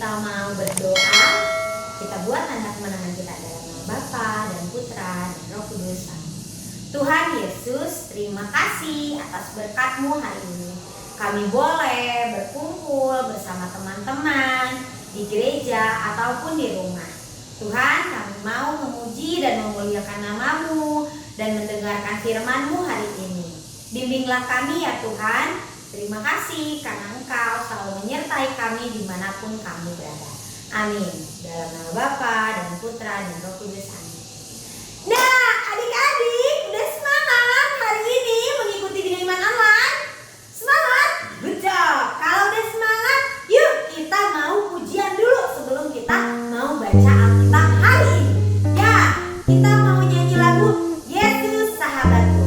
kita mau berdoa, kita buat tanda kemenangan kita dalam nama Bapa dan Putra dan Roh Kudus. Tuhan Yesus, terima kasih atas berkat-Mu hari ini. Kami boleh berkumpul bersama teman-teman di gereja ataupun di rumah. Tuhan, kami mau memuji dan memuliakan nama-Mu dan mendengarkan firman-Mu hari ini. Bimbinglah kami ya Tuhan. Terima kasih karena Engkau selalu menyertai kami dimanapun kami berada. Amin. Dalam nama Bapa dan Putra dan Roh Kudus. Amin. Nah, adik-adik udah semangat hari ini mengikuti bimbingan online? Semangat? Good job. Kalau udah semangat, yuk kita mau ujian dulu sebelum kita mau baca Alkitab hari ini. Ya, kita mau nyanyi lagu Yesus Sahabatku.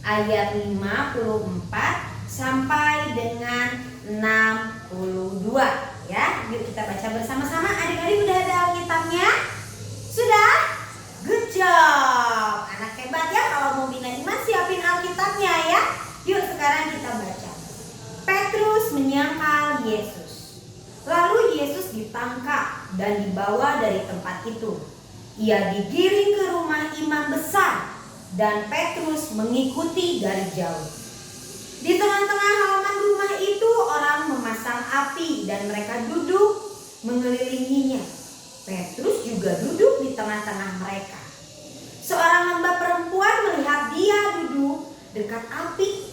Ayat 54 sampai dengan 62 ya. Yuk kita baca bersama-sama. Adik-adik udah ada Alkitabnya? Sudah? Good job. Anak hebat ya. Kalau mau bina iman siapin Alkitabnya ya. Yuk sekarang kita baca. Petrus menyangkal Yesus. Lalu Yesus ditangkap dan dibawa dari tempat itu. Ia digiring ke rumah imam besar dan Petrus mengikuti dari jauh. Di tengah-tengah halaman rumah itu orang memasang api dan mereka duduk mengelilinginya. Petrus juga duduk di tengah-tengah mereka. Seorang hamba perempuan melihat dia duduk dekat api.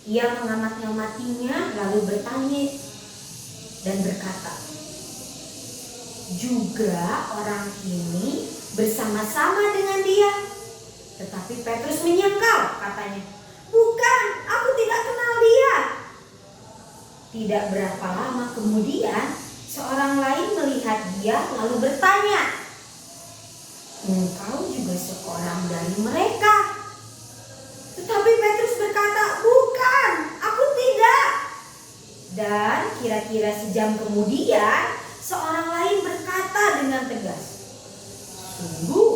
Ia mengamat-ngamatinya lalu bertanya dan berkata, "Juga orang ini bersama-sama dengan dia?" Tetapi Petrus menyangkal, katanya, "Bukan, aku tidak kenal dia." Tidak berapa lama kemudian, seorang lain melihat dia lalu bertanya, "Engkau juga seorang dari mereka?" Tetapi Petrus berkata, "Bukan, aku tidak." Dan kira-kira sejam kemudian, seorang lain berkata dengan tegas, "Sungguh,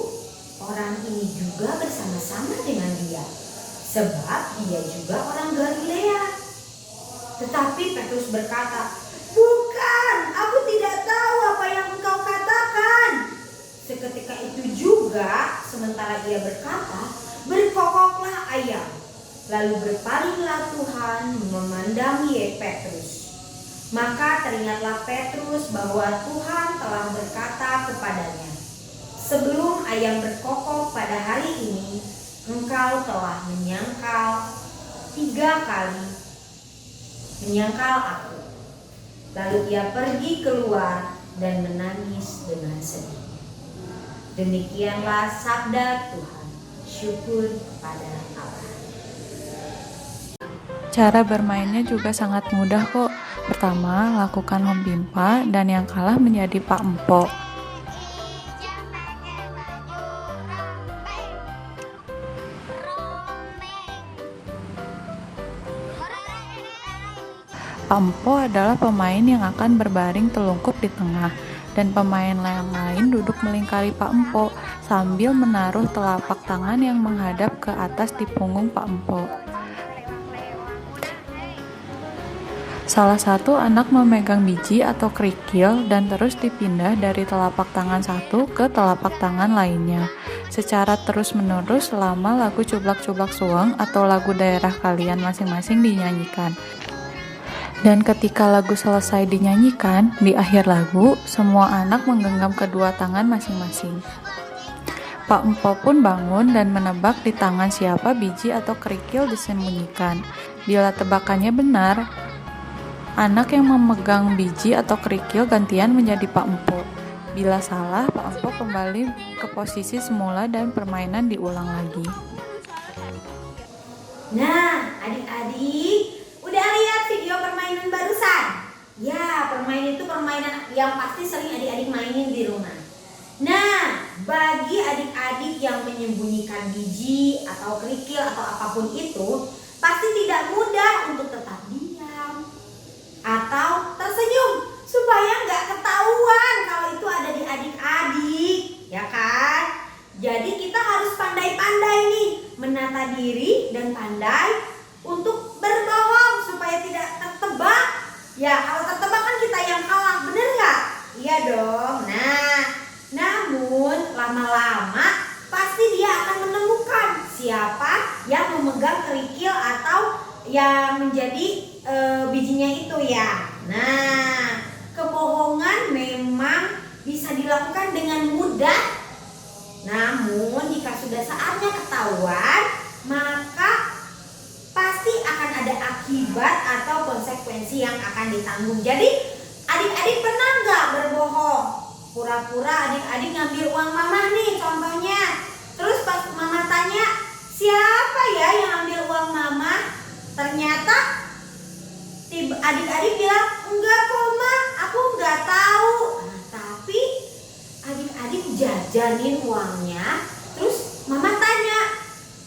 orang ini juga bersama-sama dengan dia, sebab dia juga orang Galilea." Tetapi Petrus berkata, "Bukan, aku tidak tahu apa yang engkau katakan." Seketika itu juga, sementara ia berkata, berkokoklah ayam. Lalu berpalinglah Tuhan memandangi Petrus. Maka teringatlah Petrus bahwa Tuhan telah berkata kepadanya, sebelum ayam berkokok pada hari ini, engkau telah menyangkal 3 kali, menyangkal aku. Lalu ia pergi keluar dan menangis dengan sedih. Demikianlah sabda Tuhan. Syukur kepada Allah. Cara bermainnya juga sangat mudah kok. Pertama, lakukan mempimpa dan yang kalah menjadi Pak Empok. Pak Empok adalah pemain yang akan berbaring telungkup di tengah, dan pemain yang lain duduk melingkari Pak Empok sambil menaruh telapak tangan yang menghadap ke atas di punggung Pak Empok. Salah satu anak memegang biji atau kerikil dan terus dipindah dari telapak tangan satu ke telapak tangan lainnya, secara terus-menerus selama lagu Cublak-Cublak Suweng atau lagu daerah kalian masing-masing dinyanyikan. Dan ketika lagu selesai dinyanyikan, di akhir lagu, semua anak menggenggam kedua tangan masing-masing. Pak Empok pun bangun dan menebak di tangan siapa biji atau kerikil disembunyikan. Bila tebakannya benar, anak yang memegang biji atau kerikil gantian menjadi Pak Empok. Bila salah, Pak Empok kembali ke posisi semula dan permainan diulang lagi. Nah, adik-adik, udah lihat video permainan barusan? Ya, permainan itu permainan yang pasti sering adik-adik mainin di rumah. Nah, bagi adik-adik yang menyembunyikan biji atau kerikil atau apapun itu, pasti tidak mudah untuk tetap diam atau tersenyum supaya nggak ketahuan kalau itu ada di adik-adik, ya kan? Jadi kita harus pandai-pandai nih menata diri dan pandai untuk berbohong supaya tidak tertebak. Ya, kalau tertebak kan kita yang kalah, bener nggak? Iya dong. Nah, namun lama-lama pasti dia akan menemukan siapa yang memegang kerikil atau yang menjadi bijinya itu ya. Nah, kebohongan memang bisa dilakukan dengan mudah. Namun jika sudah saatnya ketahuan, maka pasti akan ada akibat atau konsekuensi yang akan ditanggung. Jadi adik-adik pernah nggak berbohong? Pura-pura adik-adik ngambil uang mama nih contohnya. Terus pas mama tanya, siapa ya yang ambil uang mama? Ternyata adik-adik bilang, enggak kok ma, aku nggak tahu. Nah, tapi adik-adik jajanin uangnya. Terus mama tanya,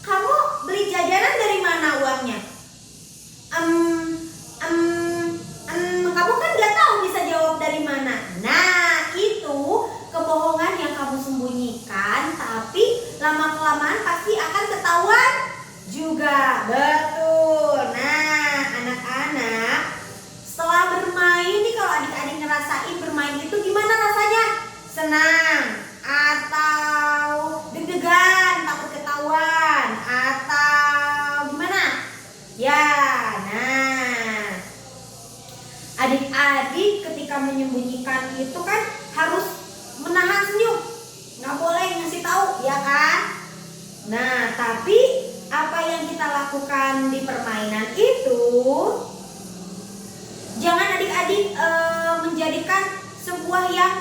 kamu beli jajanan dari mana uangnya? Kamu kan nggak tahu bisa jawab dari mana. Nah, itu kebohongan yang kamu sembunyikan, tapi lama-kelamaan pasti akan ketahuan juga. Betul. Nah, anak-anak, setelah bermain nih, kalau adik-adik ngerasain bermain itu gimana rasanya? Senang atau deg-degan, takut ketahuan, atau gimana? Ya, nah, adik-adik ketika menyembunyikan itu kan harus menahan senyum, nggak boleh ngasih tahu, ya kan? Nah, tapi apa yang kita lakukan di permainan itu, jangan adik-adik menjadikan sebuah yang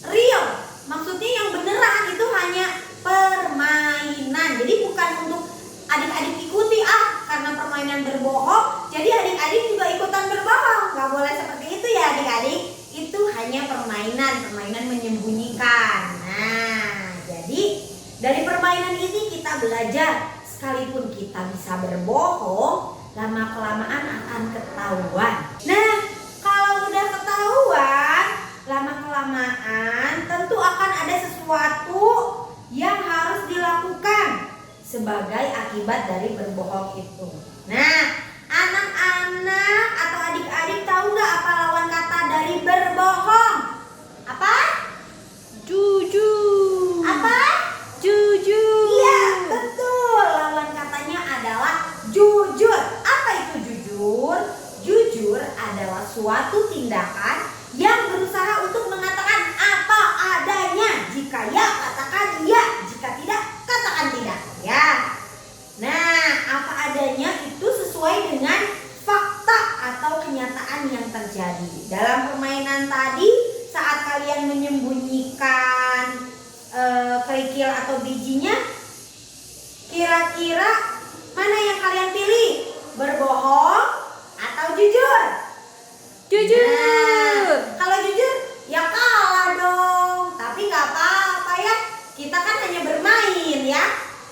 real. Maksudnya yang beneran, itu hanya permainan. Jadi bukan untuk adik-adik ikuti karena permainan berbohong, jadi adik-adik juga ikutan berbohong. Gak boleh seperti itu ya adik-adik. Itu hanya permainan menyembunyikan. Nah, jadi dari permainan ini kita belajar, sekalipun kita bisa berbohong, lama-kelamaan akan ketahuan. Nah, kalau udah ketahuan, lama-kelamaan tentu akan ada sesuatu yang harus dilakukan sebagai akibat dari berbohong itu. Nah, anak-anak atau adik-adik tahu nggak apa lawan kata dari berbohong? Apa? Jujur. Kira-kira mana yang kalian pilih? Berbohong atau jujur? Jujur. Kalau jujur ya kalah dong. Tapi nggak apa-apa ya. Kita kan hanya bermain ya.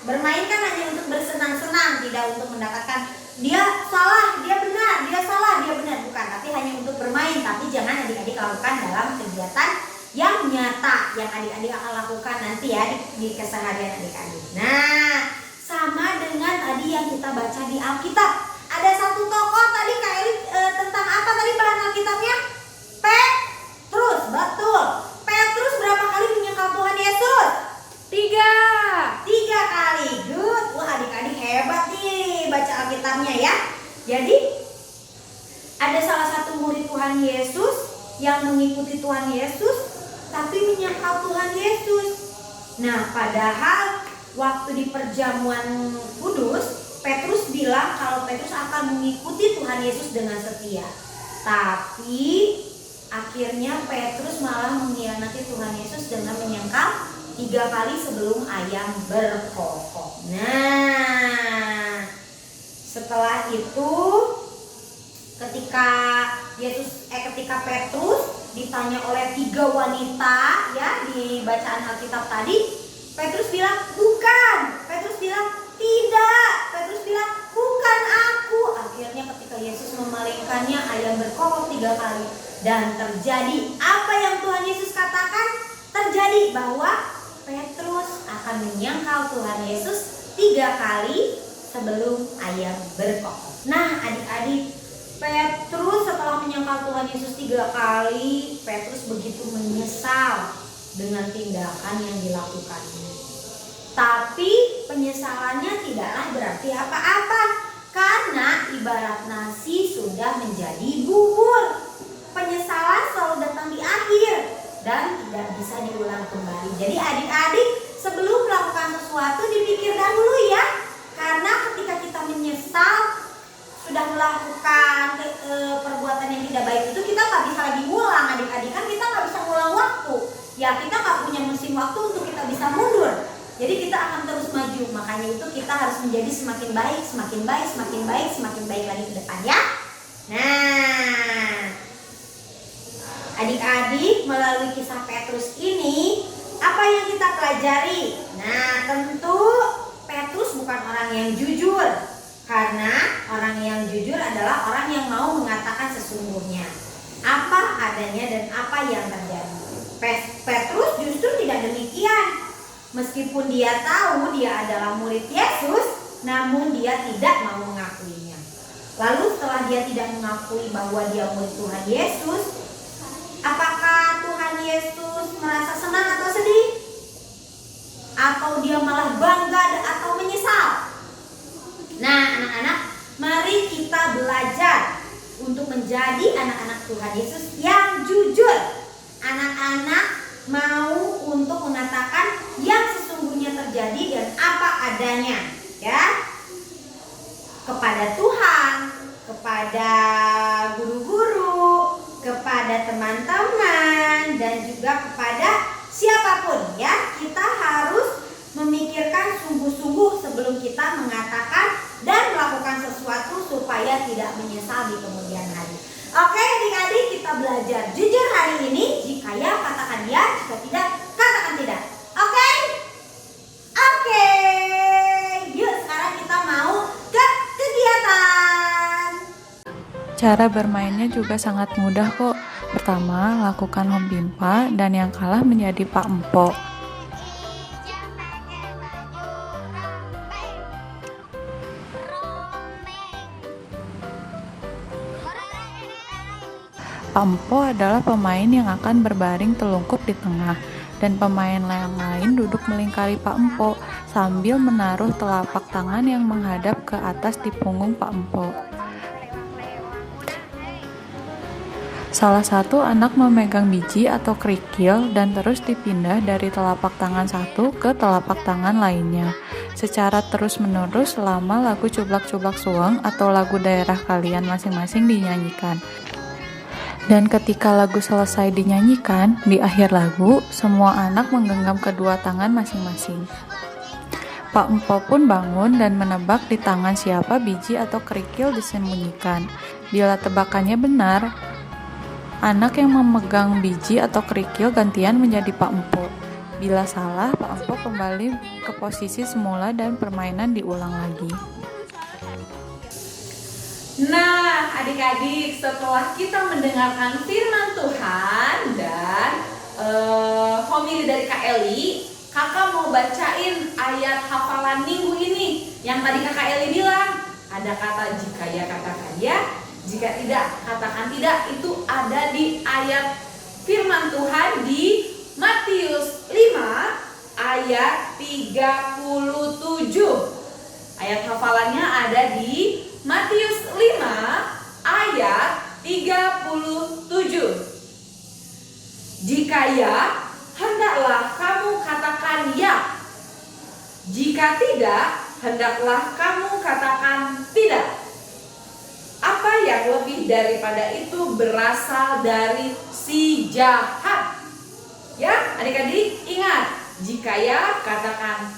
Bermain kan hanya untuk bersenang-senang, tidak untuk mendapatkan dia salah, dia benar, dia salah, dia benar, bukan. Tapi hanya untuk bermain. Tapi jangan adik-adik lakukan dalam kegiatan yang nyata yang adik-adik akan lakukan nanti ya di keseharian adik-adik. Nah, sama dengan tadi yang kita baca di Alkitab. Ada satu tokoh tadi Kak Eli tentang apa tadi bahan Alkitabnya? Petrus, betul. Petrus berapa kali menyangkal Tuhan Yesus? 3. 3 kali. Good. Wah, adik-adik hebat nih baca Alkitabnya ya. Jadi ada salah satu murid Tuhan Yesus yang mengikuti Tuhan Yesus tapi menyangkal Tuhan Yesus. Nah, padahal waktu di perjamuan kudus, Petrus bilang kalau Petrus akan mengikuti Tuhan Yesus dengan setia. Tapi akhirnya Petrus malah mengkhianati Tuhan Yesus dengan menyangkal 3 kali sebelum ayam berkokok. Nah, setelah itu ketika Petrus ditanya oleh 3 wanita ya di bacaan Alkitab tadi, Petrus bilang bukan, Petrus bilang tidak, Petrus bilang bukan aku. Akhirnya ketika Yesus memalingkannya, ayam berkokok 3 kali dan terjadi apa yang Tuhan Yesus katakan terjadi, bahwa Petrus akan menyangkal Tuhan Yesus 3 kali sebelum ayam berkokok. Nah, adik-adik, Petrus setelah menyangkal Tuhan Yesus 3 kali, Petrus begitu menyesal dengan tindakan yang dilakukannya. Tapi penyesalannya tidaklah berarti apa-apa, karena ibarat nasi sudah menjadi bubur. Penyesalan selalu datang di akhir dan tidak bisa diulang kembali. Jadi adik-adik, sebelum melakukan sesuatu dipikir dahulu ya. Karena ketika kita menyesal sudah melakukan perbuatan yang tidak baik itu, kita nggak bisa lagi ngulang adik-adik. Kan kita nggak bisa ngulang waktu. Ya, kita nggak punya mesin waktu untuk kita bisa mundur. Jadi kita akan terus maju. Makanya itu kita harus menjadi semakin baik, semakin baik, semakin baik, semakin baik lagi ke depan ya. Nah, adik-adik, melalui kisah Petrus ini, apa yang kita pelajari? Nah, tentu Petrus bukan orang yang jujur. Karena orang yang jujur adalah orang yang mau mengatakan sesungguhnya apa adanya dan apa yang terjadi. Petrus justru tidak demikian. Meskipun dia tahu dia adalah murid Yesus, namun dia tidak mau mengakuinya. Lalu setelah dia tidak mengakui bahwa dia murid Tuhan Yesus, apakah Tuhan Yesus merasa senang atau sedih? Atau dia malah bangga atau menyesal? Nah, anak-anak, mari kita belajar untuk menjadi anak-anak Tuhan Yesus yang jujur. Anak-anak mau untuk mengatakan yang sesungguhnya terjadi dan apa adanya, ya, kepada Tuhan, kepada guru-guru, kepada teman-teman, dan juga kepada siapapun, ya. Kita harus memikirkan sungguh-sungguh sebelum kita mengatakan dan melakukan sesuatu supaya tidak menyesal di kemudian hari. Oke adik-adik, kita belajar jujur hari ini. Jika ya, katakan ya. Jika tidak, katakan tidak. Oke? Oke. Yuk sekarang kita mau ke kegiatan. Cara bermainnya juga sangat mudah kok. Pertama, lakukan home pimpa dan yang kalah menjadi Pak Empok. Pak Empo adalah pemain yang akan berbaring telungkup di tengah, dan pemain yang lain duduk melingkari Pak Empo sambil menaruh telapak tangan yang menghadap ke atas di punggung Pak Empo. Salah satu anak memegang biji atau kerikil dan terus dipindah dari telapak tangan satu ke telapak tangan lainnya, secara terus-menerus selama lagu Cublak-Cublak Suweng atau lagu daerah kalian masing-masing dinyanyikan. Dan ketika lagu selesai dinyanyikan, di akhir lagu, semua anak menggenggam kedua tangan masing-masing. Pak Empo pun bangun dan menebak di tangan siapa biji atau kerikil disembunyikan. Bila tebakannya benar, anak yang memegang biji atau kerikil gantian menjadi Pak Empo. Bila salah, Pak Empo kembali ke posisi semula dan permainan diulang lagi. Nah, adik-adik, setelah kita mendengarkan firman Tuhan dan homili dari Kak Eli, kakak mau bacain ayat hafalan minggu ini. Yang tadi Kakak Eli bilang, ada kata jika ya katakan ya, jika tidak katakan tidak. Itu ada di ayat firman Tuhan di Matius 5 ayat 37. Ayat hafalannya ada di Matius 5 ayat 37. Jika ya, hendaklah kamu katakan ya. Jika tidak, hendaklah kamu katakan tidak. Apa yang lebih daripada itu berasal dari si jahat. Ya, adik-adik ingat, jika ya katakan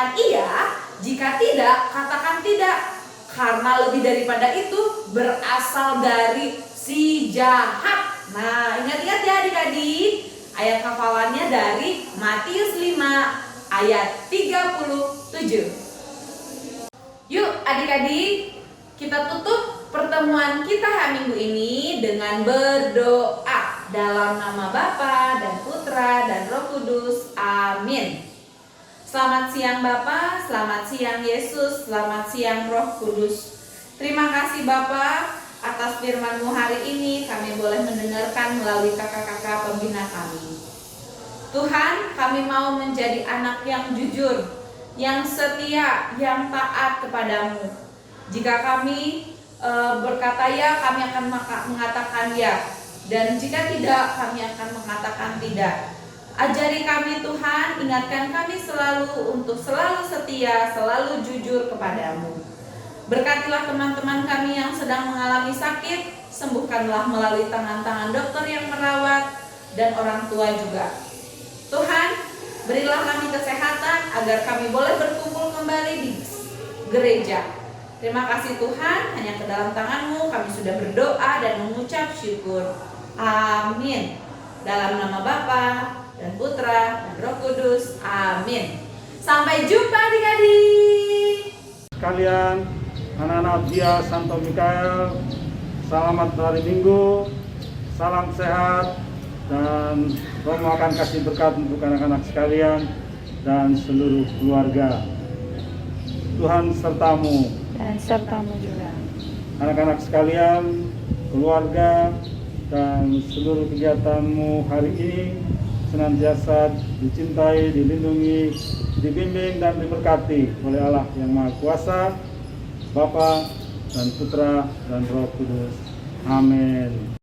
iya, jika tidak katakan tidak. Karena lebih daripada itu berasal dari si jahat. Nah, ingat-ingat ya adik-adik, ayat hafalannya dari Matius 5 ayat 37. Yuk adik-adik, kita tutup pertemuan kita hari Minggu ini dengan berdoa dalam nama Bapa dan Putra dan Roh Kudus. Amin. Selamat siang Bapa, selamat siang Yesus, selamat siang Roh Kudus. Terima kasih Bapa atas firman-Mu hari ini, kami boleh mendengarkan melalui kakak-kakak pembina kami. Tuhan, kami mau menjadi anak yang jujur, yang setia, yang taat kepadamu. Jika kami berkata ya, kami akan mengatakan ya. Dan jika tidak, kami akan mengatakan tidak. Ajari kami Tuhan, ingatkan kami selalu untuk selalu setia, selalu jujur kepadamu. Berkatilah teman-teman kami yang sedang mengalami sakit, sembuhkanlah melalui tangan-tangan dokter yang merawat dan orang tua juga. Tuhan, berilah kami kesehatan agar kami boleh berkumpul kembali di gereja. Terima kasih Tuhan, hanya ke dalam tangan-Mu kami sudah berdoa dan mengucap syukur. Amin. Dalam nama Bapa dan Putra dan Roh Kudus. Amin. Sampai jumpa adik-adik. Sekalian, anak-anak Dia Santo Mikael, selamat hari Minggu, salam sehat, dan Romo akan kasih berkat untuk anak-anak sekalian dan seluruh keluarga. Tuhan sertamu Dan sertamu juga. anak-anak sekalian, keluarga, dan seluruh kegiatanmu hari ini senantiasa dicintai, dilindungi, dibimbing dan diberkati oleh Allah yang Maha Kuasa, Bapa dan Putra dan Roh Kudus. Amin.